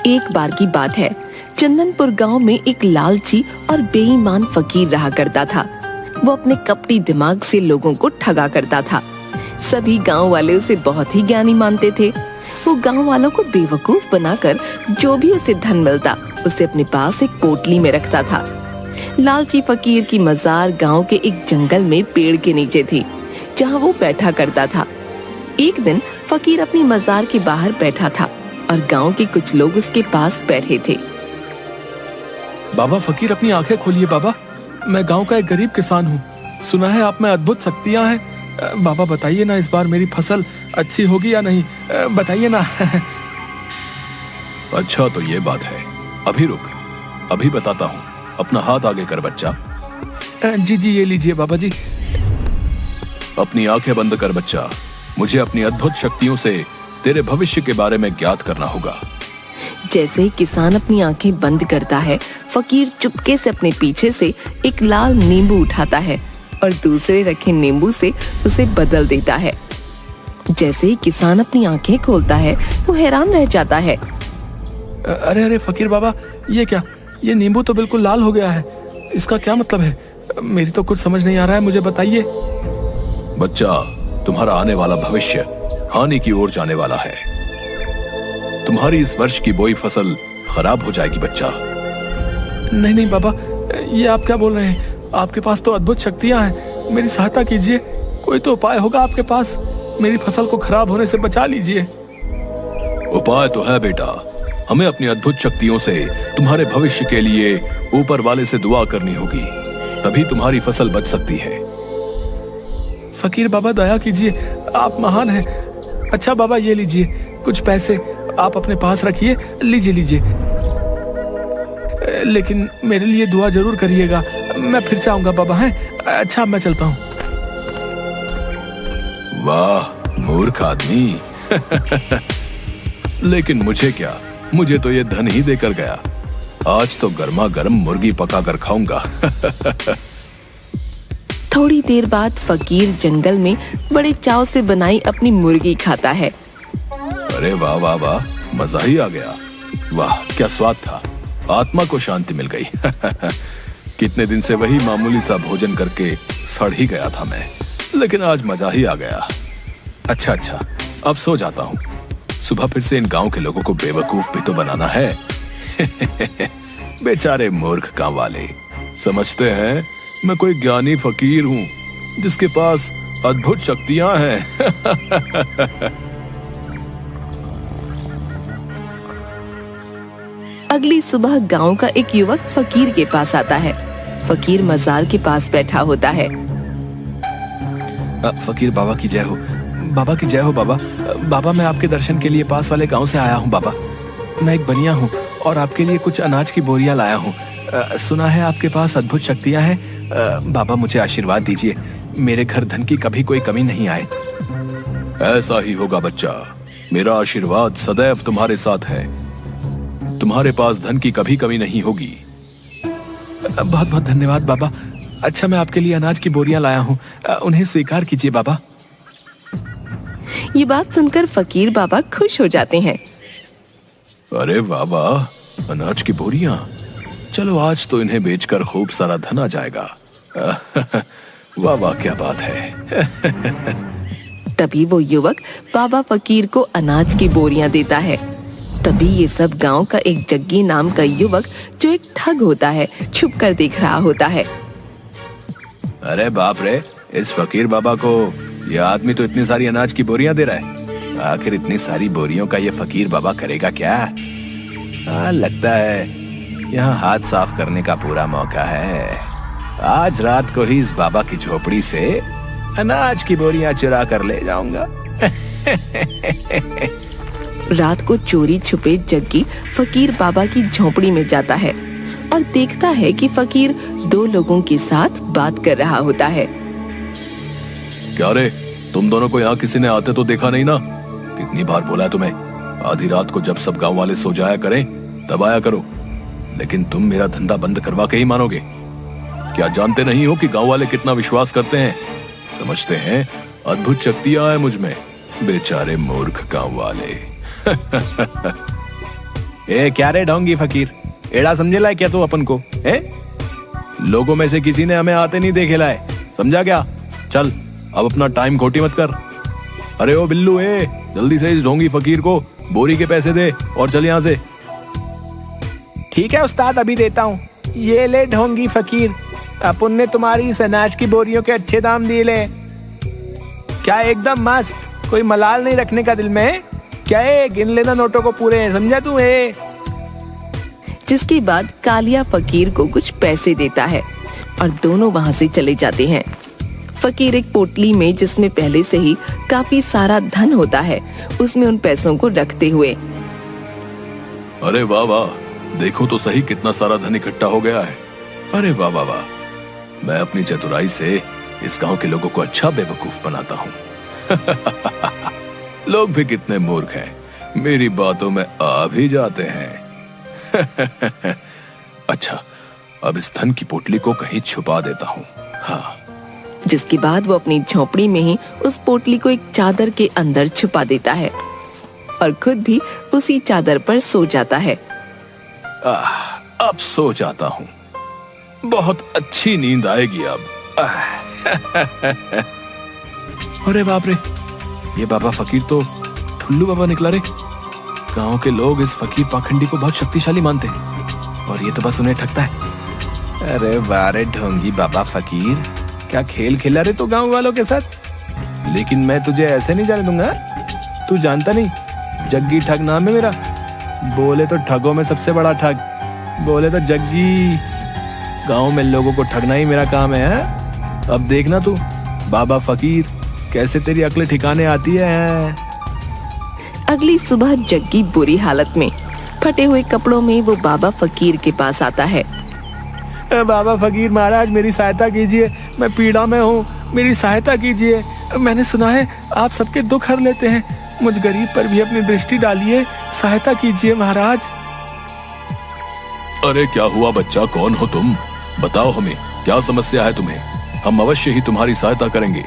एक बार की बात है, चंदनपुर गांव में एक लालची और बेईमान फकीर रहा करता था। वो अपने कपटी दिमाग से लोगों को ठगा करता था। सभी गांव वाले उसे बहुत ही ज्ञानी मानते थे। वो गांव वालों को बेवकूफ बनाकर जो भी उसे धन मिलता उसे अपने पास एक पोटली में रखता था। लालची फकीर की मजार गांव के एक जंगल में पेड़ के नीचे थी, जहां वो बैठा करता था। एक दिन फकीर अपनी मजार के बाहर बैठा था और गांव के कुछ लोग उसके पास बैठे थे। बाबा फकीर, अपनी आंखें खोलिए बाबा। मैं गांव का एक गरीब किसान हूँ। सुना है आप में अद्भुत शक्तियाँ हैं। बाबा बताइए ना, इस बार मेरी फसल अच्छी होगी या नहीं, बताइए ना। अच्छा तो ये बात है, अभी रुक, अभी बताता हूँ। अपना हाथ आगे कर बच्चा। जी जी, ये लीजिए बाबा जी। अपनी आंखें बंद कर बच्चा। मुझे अपनी अद्भुत शक्तियों से तेरे भविष्य के बारे में ज्ञात करना होगा। जैसे ही किसान अपनी आंखें बंद करता है, फकीर चुपके से अपने पीछे से एक लाल नींबू उठाता है और दूसरे रखे नींबू से उसे बदल देता है। जैसे ही किसान अपनी आंखें खोलता है, वो हैरान रह जाता है। अरे अरे फकीर बाबा, ये क्या? ये नींबू तो बिल्कुल लाल हो गया है। इसका क्या मतलब है? मेरी तो कुछ समझ नहीं आ रहा है, मुझे बताइए। बच्चा, तुम्हारा आने वाला भविष्य हानि की ओर जाने वाला है। तुम्हारी इस वर्ष की बोई फसल खराब हो जाएगी बच्चा। नहीं नहीं बाबा, ये आप क्या बोल रहे हैं? आपके पास तो अद्भुत शक्तियां हैं, मेरी सहायता कीजिए। कोई तो उपाय होगा आपके पास, मेरी फसल को खराब होने से बचा लीजिए। उपाय तो है बेटा। हमें अपनी अद्भुत शक्तियों से तुम्हारे भविष्य के लिए ऊपर वाले से दुआ करनी होगी, तभी तुम्हारी फसल बच सकती है। फकीर बाबा दया कीजिए, आप महान हैं। अच्छा बाबा, ये लीजिए कुछ पैसे, आप अपने पास रखिए। लीजिए लीजिए, लेकिन मेरे लिए दुआ जरूर करिएगा। मैं फिर से आऊंगा बाबा। हैं? अच्छा, मैं चलता हूँ। वाह मूर्ख आदमी। लेकिन मुझे क्या, मुझे तो ये धन ही देकर गया। आज तो गर्मा गर्म मुर्गी पका कर खाऊंगा। थोड़ी देर बाद फकीर जंगल में बड़े चाव से बनाई अपनी मुर्गी खाता है। अरे वाह वाह वाह, मजा ही आ गया। वाह क्या स्वाद था, आत्मा को शांति मिल गई। कितने दिन से वही मामूली सा भोजन करके सड़ ही गया था मैं, लेकिन आज मजा ही आ गया। अच्छा अच्छा, अब सो जाता हूँ। सुबह फिर से इन गांव के लोगों को बेवकूफ भी तो बनाना है। बेचारे मूर्ख गांव वाले समझते हैं मैं कोई ज्ञानी फकीर हूँ जिसके पास अद्भुत शक्तियां हैं। अगली सुबह गांव का एक युवक फकीर के पास आता है। फकीर मजार के पास बैठा होता है। फकीर बाबा की जय हो। बाबा की जय हो बाबा। बाबा, मैं आपके दर्शन के लिए पास वाले गांव से आया हूँ बाबा। मैं एक बनिया हूँ और आपके लिए कुछ अनाज की बोरियां लाया हूँ। सुना है आपके पास अद्भुत शक्तियां हैं। बाबा, मुझे आशीर्वाद दीजिए, मेरे घर धन की कभी कोई कमी नहीं आए। ऐसा ही होगा बच्चा, मेरा आशीर्वाद सदैव तुम्हारे साथ है। तुम्हारे पास धन की कभी कमी नहीं होगी। बहुत बहुत धन्यवाद बाबा। अच्छा, मैं आपके लिए अनाज की बोरियां लाया हूँ, उन्हें स्वीकार कीजिए बाबा। ये बात सुनकर फकीर बाबा खुश हो जाते हैं। अरे वाह वाह, अनाज की बोरियां। चलो आज तो इन्हें बेचकर खूब सारा धन आ जाएगा। वाह वाह, क्या बात है। तभी वो युवक बाबा फकीर को अनाज की बोरियां देता है। तभी ये सब गांव का एक जग्गी नाम का युवक, जो एक ठग होता है, छुप कर देख रहा होता है। अरे बाप रे, इस फकीर बाबा को यह आदमी तो इतनी सारी अनाज की बोरियां दे रहा है। आखिर इतनी सारी बोरियों का ये फकीर बाबा करेगा क्या? लगता है यहाँ हाथ साफ करने का पूरा मौका है। आज रात को ही इस बाबा की झोपड़ी से अनाज की बोरियां चुरा कर ले जाऊंगा। रात को चोरी छुपे जग्गी फकीर बाबा की झोपड़ी में जाता है और देखता है कि फकीर दो लोगों के साथ बात कर रहा होता है। क्या रे, तुम दोनों को यहाँ किसी ने आते तो देखा नहीं ना? कितनी बार बोला है तुम्हें, आधी रात को जब सब गांव वाले सो जाया करें तब आया करो। लेकिन तुम मेरा धंधा बंद करवा के ही मानोगे। क्या जानते नहीं हो कि गांव वाले कितना विश्वास करते हैं? समझते हैं अद्भुत शक्तियां हैं मुझ में। बेचारे मूर्ख गांव वाले। ए क्या रे ढोंगी फकीर, एड़ा समझे लाए क्या तू अपन को है? लोगों में से किसी ने हमें आते नहीं देखे लाए, समझा क्या? चल अब अपना टाइम खोटी मत कर। अरे ओ बिल्लू, जल्दी से इस ढोंगी फकीर को बोरी के पैसे दे और चल यहाँ से। ठीक है उस्ताद, अभी देता हूँ। ये ले ढोंगी फकीर, अपन ने तुम्हारी इस अनाज की बोरियों के अच्छे दाम दिए ले। क्या एकदम मस्त, कोई मलाल नहीं रखने का दिल में? क्या है, गिन लेना नोटों को पूरे, समझा तू? जिसके बाद कालिया फकीर को कुछ पैसे देता है और दोनों वहां से चले जाते हैं। फकीर एक पोटली में, जिसमें पहले से ही काफी सारा धन होता है, उसमें उन पैसों को रखते हुए, अरे वाह वाह, देखो तो सही कितना सारा धन इकट्ठा हो गया है। अरे वाह वाह वाह, मैं अपनी चतुराई से इस गांव के लोगों को अच्छा बेवकूफ बनाता हूँ। लोग भी कितने मूर्ख हैं, मेरी बातों में आ भी जाते हैं। अच्छा, अब इस धन की पोटली को कहीं छुपा देता हूँ। हाँ। जिसके बाद वो अपनी झोपड़ी में ही उस पोटली को एक चादर के अंदर छुपा देता है और खुद भी उसी चादर पर सो जाता है। अब सो जाता हूँ, बहुत अच्छी नींद आएगी अब। अरे बाप रे, ये बाबा फकीर तो ठुल्लू बाबा निकला रे। गांव के लोग इस फकीर पाखंडी को बहुत शक्तिशाली मानते हैं और ये तो बस उन्हें ठगता है। अरे बारे ढोंगी बाबा फकीर, क्या खेल खेला रे तो गांव वालों के साथ? लेकिन मैं तुझे ऐसे नहीं जाने दूंगा। तू जानता नहीं, जग्गी ठग नाम है मेरा। बोले तो ठगों में सबसे बड़ा ठग, बोले तो जग्गी। गांव में लोगों को ठगना ही मेरा काम है। अब देखना तू बाबा फकीर, कैसे तेरी अक्ल ठिकाने आती है। अगली सुबह जग्गी बुरी हालत में, फटे हुए कपड़ों में वो बाबा फकीर के पास आता है। बाबा फकीर महाराज, मेरी सहायता कीजिए, मैं पीड़ा में हूँ, मेरी सहायता कीजिए। मैंने सुना है आप सबके दुख हर लेते हैं, मुझ गरीब पर भी अपनी दृष्टि डालिए, सहायता कीजिए महाराज। अरे क्या हुआ बच्चा, कौन हो तुम? बताओ हमें, क्या समस्या है तुम्हें? हम अवश्य ही तुम्हारी सहायता करेंगे।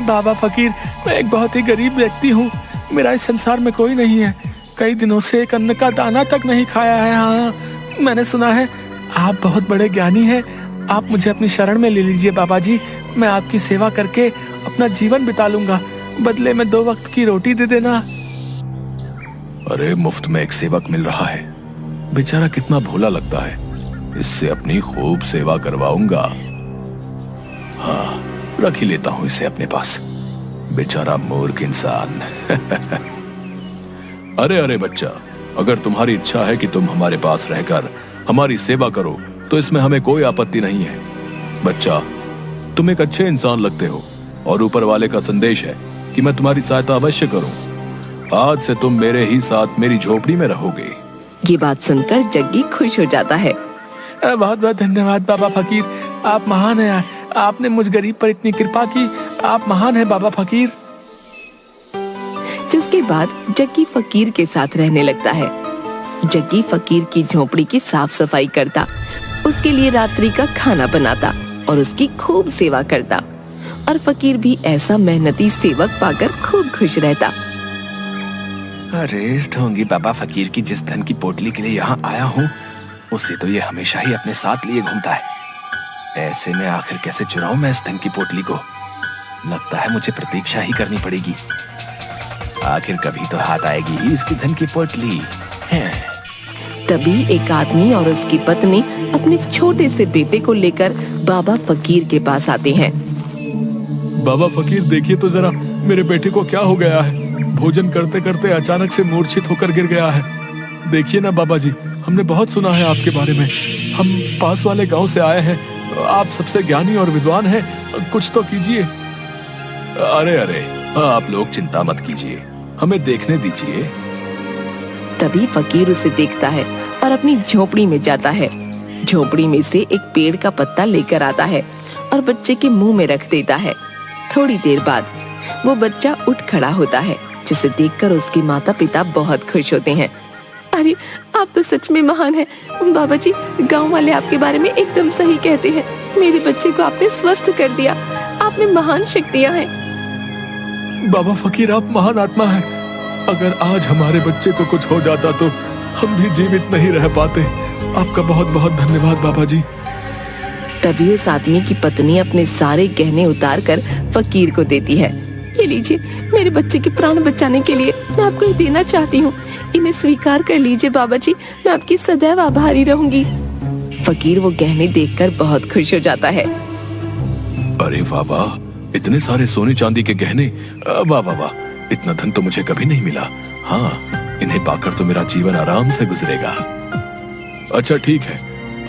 बाबा फकीर, मैं एक बहुत ही गरीब व्यक्ति हूँ, मेरा इस संसार में कोई नहीं है, कई दिनों से एक अन्न का दाना तक नहीं खाया है। हाँ, मैंने सुना है आप बहुत बड़े ज्ञानी हैं, आप मुझे अपनी शरण में ले लीजिए बाबा जी, मैं आपकी सेवा करके अपना जीवन बिता लूंगा, बदले में 2 वक्त की रोटी दे देना। अरे मुफ्त में एक सेवक मिल रहा है, बेचारा कितना भोला लगता है, इससे अपनी खूब सेवा करवाऊंगा। हाँ, रख ही लेता हूं इसे अपने पास, बेचारा मूर्ख इंसान। अरे अरे बच्चा, अगर तुम्हारी इच्छा है कि तुम हमारे पास रहकर हमारी सेवा करो तो इसमें हमें कोई आपत्ति नहीं है। बच्चा, तुम एक अच्छे इंसान लगते हो और ऊपर वाले का संदेश है कि मैं तुम्हारी सहायता अवश्य करूं। आज से तुम मेरे ही साथ मेरी झोपड़ी में रहोगे। ये बात सुनकर जग्गी खुश हो जाता है। बहुत बहुत धन्यवाद बाबा फकीर, आप महान हैं, आपने मुझ गरीब पर इतनी कृपा की, आप महान हैं बाबा फकीर। जिसके बाद जग्गी फकीर के साथ रहने लगता है। जग्गी फकीर की झोपड़ी की साफ सफाई करता, उसके लिए रात्रि का खाना बनाता और उसकी खूब सेवा करता, और फकीर भी ऐसा मेहनती सेवक पाकर खूब खुश रहता। अरे इस ढोंगी बाबा फकीर की जिस धन की पोटली के लिए यहाँ आया हूँ, उसे तो ये हमेशा ही अपने साथ लिए घूमता है। ऐसे में आखिर कैसे चुराऊं मैं इस धन की पोटली को? लगता है मुझे प्रतीक्षा ही करनी पड़ेगी, आखिर कभी तो हाथ आएगी ही इसकी धन की पोटली। तभी एक आदमी और उसकी पत्नी अपने छोटे से बेटे को लेकर बाबा फकीर के पास आते हैं। बाबा फकीर, देखिए तो जरा मेरे बेटे को क्या हो गया है, भोजन करते करते अचानक से मूर्छित होकर गिर गया है। देखिए ना बाबा जी, हमने बहुत सुना है आपके बारे में, हम पास वाले गांव से आए हैं, आप सबसे ज्ञानी और विद्वान हैं, कुछ तो कीजिए। अरे अरे, आप लोग चिंता मत कीजिए, हमें देखने दीजिए। तभी फकीर उसे देखता है और अपनी झोपड़ी में जाता है। झोपड़ी में से एक पेड़ का पत्ता लेकर आता है और बच्चे के मुंह में रख देता है। थोड़ी देर बाद वो बच्चा उठ खड़ा होता है, जिसे देखकर उसके माता पिता बहुत खुश होते हैं। अरे आप तो सच में महान हैं बाबा जी, गांव वाले आपके बारे में एकदम सही कहते हैं, मेरे बच्चे को आपने स्वस्थ कर दिया, आप में महान शक्तियां हैं। बाबा फकीर, आप महान आत्मा हैं, अगर आज हमारे बच्चे को कुछ हो जाता तो हम भी जीवित नहीं रह पाते। आपका बहुत बहुत धन्यवाद बाबा जी। तभी उस आदमी की पत्नी अपने सारे गहने उतार कर फकीर को देती है। ये लीजिए, मेरे बच्चे के प्राण बचाने के लिए मैं आपको ये देना चाहती हूँ। इन्हें स्वीकार कर लीजिए बाबा जी, मैं आपकी सदैव आभारी रहूंगी। फकीर वो गहने देखकर बहुत खुश हो जाता है। अरे वाह वाह, इतने सारे सोने चांदी के गहने, वाह वाह वाह, इतना धन तो मुझे कभी नहीं मिला। हाँ, इन्हें पाकर तो मेरा जीवन आराम से गुजरेगा। अच्छा ठीक है,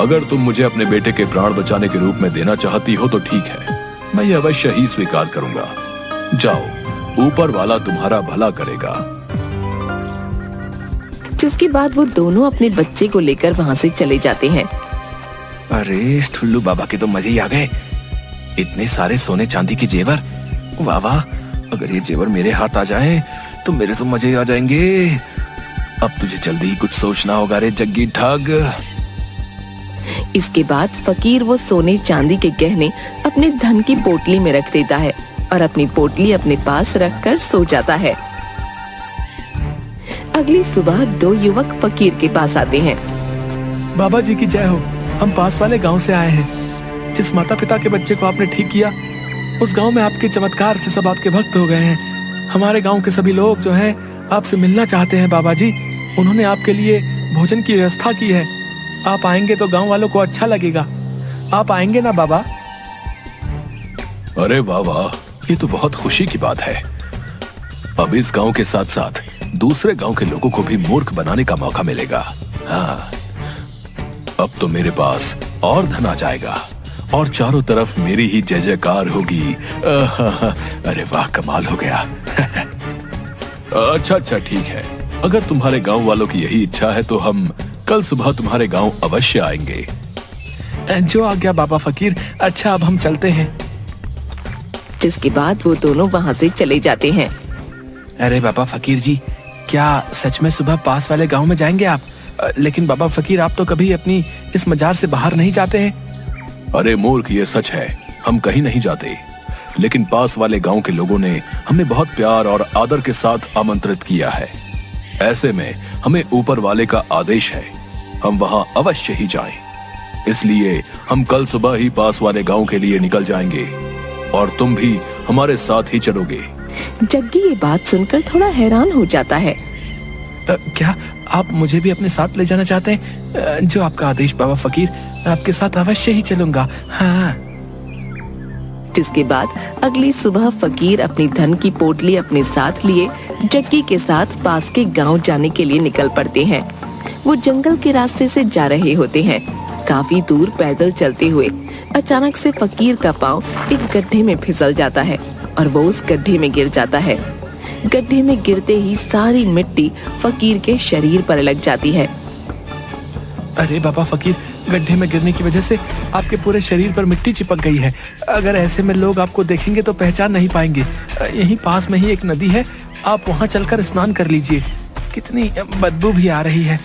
अगर तुम मुझे अपने बेटे के प्राण बचाने के रूप में देना चाहती हो तो ठीक है, मैं ये अवश्य ही स्वीकार करूंगा। जाओ, ऊपर वाला तुम्हारा भला करेगा। जिसके बाद वो दोनों अपने बच्चे को लेकर वहाँ से चले जाते हैं। अरे इस ठुल्लू बाबा के तो मजे ही आ गए। इतने सारे सोने चांदी के जेवर, वाह वाह, अगर ये जेवर मेरे हाथ आ जाए तो मेरे तो मजे ही आ जाएंगे। अब तुझे जल्दी ही कुछ सोचना होगा रे जग्गी ठग। इसके बाद फकीर वो सोने चांदी के गहने अपने धन की पोटली में रख देता है और अपनी पोटली अपने पास रखकर सो जाता है। अगली सुबह दो युवक फकीर के पास आते हैं। बाबा जी की जय हो, हम पास वाले गांव से आए हैं। जिस माता पिता के बच्चे को आपने ठीक किया, उस गांव में आपके चमत्कार से सब आपके भक्त हो गए हैं। हमारे गांव के सभी लोग जो हैं आपसे मिलना चाहते हैं बाबा जी। उन्होंने आपके लिए भोजन की व्यवस्था की है। आप आएंगे तो गांव वालों को अच्छा लगेगा। आप आएंगे ना बाबा? अरे वाह वाह, ये तो बहुत खुशी की बात है। अब इस गांव के साथ साथ दूसरे गांव के लोगों को भी मूर्ख बनाने का मौका मिलेगा। हाँ, अब तो मेरे पास और धन आ जाएगा और चारों तरफ मेरी ही जय जयकार होगी। अरे वाह, कमाल हो गया। अच्छा ठीक है, अगर तुम्हारे गांव वालों की यही इच्छा है तो हम कल सुबह तुम्हारे गांव अवश्य आएंगे। जो आ गया बाबा फकीर। अच्छा, अब हम चलते हैं। जिसके बाद वो दोनों वहाँ से चले जाते हैं। अरे बाबा फकीर जी, क्या सच में सुबह पास वाले गांव में जाएंगे आप? लेकिन बाबा फकीर, आप तो कभी अपनी इस मजार से बाहर नहीं जाते हैं। अरे मूर्ख, ये सच है, हम कहीं नहीं जाते। लेकिन पास वाले गांव के लोगों ने हमें बहुत प्यार और आदर के साथ आमंत्रित किया है। ऐसे में हमें ऊपर वाले का आदेश है, हम वहां अवश्य ही जाएं। इसलिए हम कल सुबह ही पास वाले गांव के लिए निकल जाएंगे और तुम भी हमारे साथ ही चलोगे। जग्गी ये बात सुनकर थोड़ा हैरान हो जाता है। क्या आप मुझे भी अपने साथ ले जाना चाहते हैं? जो आपका आदेश बाबा फकीर, मैं आपके साथ अवश्य ही चलूंगा। हाँ। जिसके बाद अगली सुबह फकीर अपनी धन की पोटली अपने साथ लिए जग्गी के साथ पास के गांव जाने के लिए निकल पड़ते हैं। वो जंगल के रास्ते से जा रहे होते हैं। काफी दूर पैदल चलते हुए अचानक से फकीर का पांव एक गड्ढे में फिसल जाता है और वो उस गड्ढे में गिर जाता है। गड्ढे में गिरते ही सारी मिट्टी फकीर के शरीर पर लग जाती है। अरे बाबा फकीर, गड्ढे में गिरने की वजह से आपके पूरे शरीर पर मिट्टी चिपक गई है। अगर ऐसे में लोग आपको देखेंगे तो पहचान नहीं पाएंगे। यहीं पास में ही एक नदी है, आप वहां चलकर स्नान कर लीजिए। कितनी बदबू भी आ रही है।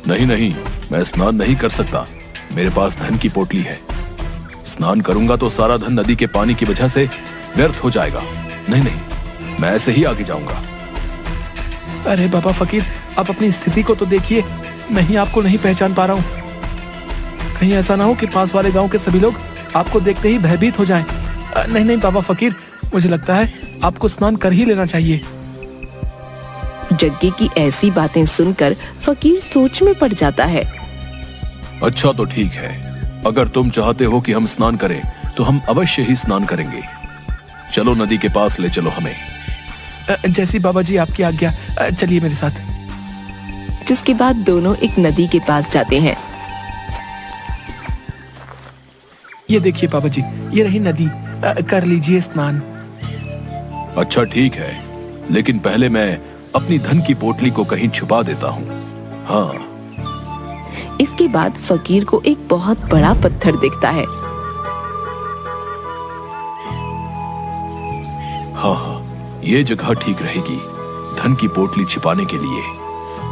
नहीं नहीं, मैं स्नान नहीं कर सकता, मेरे पास धन की पोटली है। स्नान करूंगा तो सारा धन नदी के पानी की वजह से व्यर्थ हो जाएगा। नहीं नहीं, मैं ऐसे ही आगे जाऊंगा। अरे बाबा फकीर, आप अपनी स्थिति को तो देखिए, मैं ही आपको नहीं पहचान पा रहा हूँ। कहीं ऐसा ना हो कि पास वाले गांव के सभी लोग आपको देखते ही भयभीत हो जाएं। नहीं नहीं बाबा फकीर, मुझे लगता है आपको स्नान कर ही लेना चाहिए। जग्गी की ऐसी बातें सुनकर फकीर सोच में पड़ जाता है। अच्छा तो ठीक है, अगर तुम चाहते हो कि हम स्नान करें तो हम अवश्य ही स्नान करेंगे। चलो नदी के पास ले चलो हमें। जैसी बाबा जी आपकी आज्ञा, चलिए मेरे साथ। जिसके बाद दोनों एक नदी के पास जाते हैं। ये देखिए बाबा जी, ये रही नदी, कर लीजिए स्नान। अच्छा ठीक है, लेकिन पहले मैं अपनी धन की पोटली को कहीं छुपा देता हूँ। हाँ। इसके बाद फकीर को एक बहुत बड़ा पत्थर दिखता है। हाँ, ये जगह ठीक रहेगी धन की पोटली छिपाने के लिए।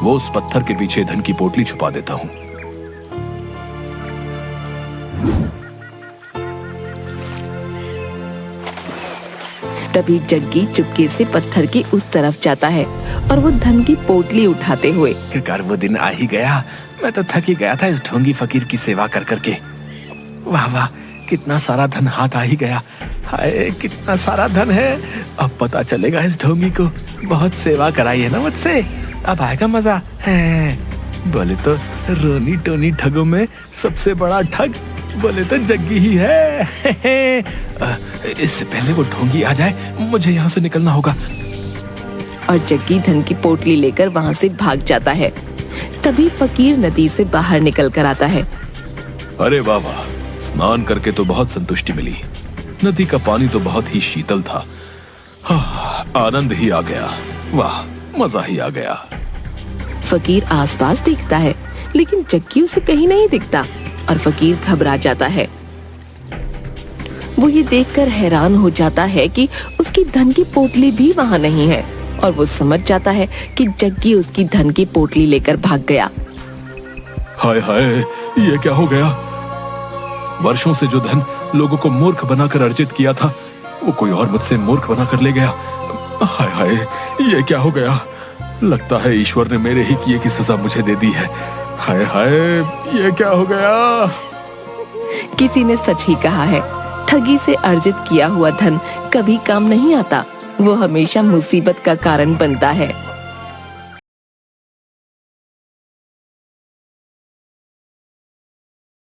वो उस पत्थर के पीछे धन की पोटली छुपा देता हूँ। तभी जग्गी चुपके से पत्थर के उस तरफ जाता है और वो धन की पोटली उठाते हुए। आखिरकार वो दिन आ ही गया। मैं तो थक ही गया था इस ढोंगी फकीर की सेवा कर करके। वाह वाह, कितना सारा धन हाथ आ ही गया। हाय, कितना सारा धन है। अब पता चलेगा इस ढोंगी को। बहुत सेवा कराई है ना मुझसे, अब आएगा मजा है। बोले तो रोनी टोनी ठगों में सबसे बड़ा ठग बोले तो जग्गी ही है। इससे पहले वो ढोंगी आ जाए, मुझे यहाँ से निकलना होगा। और जग्गी धन की पोटली लेकर वहाँ से भाग जाता है। तभी फकीर नदी से बाहर निकल कर आता है। अरे वाह वाह, स्नान करके तो बहुत संतुष्टि मिली। नदी का पानी तो बहुत ही शीतल था। आनंद ही आ गया। वाह, मजा ही आ गया। फकीर आसपास देखता है लेकिन जग्गी उसे कहीं नहीं दिखता और फकीर घबरा जाता है। वो ये देखकर हैरान हो जाता है कि उसकी धन की पोटली भी वहाँ नहीं है और वो समझ जाता है कि जग्गी उसकी धन की पोटली लेकर भाग गया। हाय हाय, ये क्या हो गया। वर्षों से जो धन लोगों को मूर्ख बनाकर अर्जित किया था, वो कोई और मुझसे मूर्ख बनाकर ले गया। हाय हाय, ये क्या हो गया। लगता है ईश्वर ने मेरे ही किए की सजा मुझे दे दी है। हाय हाय, ये क्या हो गया। किसी ने सच ही कहा है, ठगी से अर्जित किया हुआ धन कभी काम नहीं आता, वो हमेशा मुसीबत का कारण बनता है।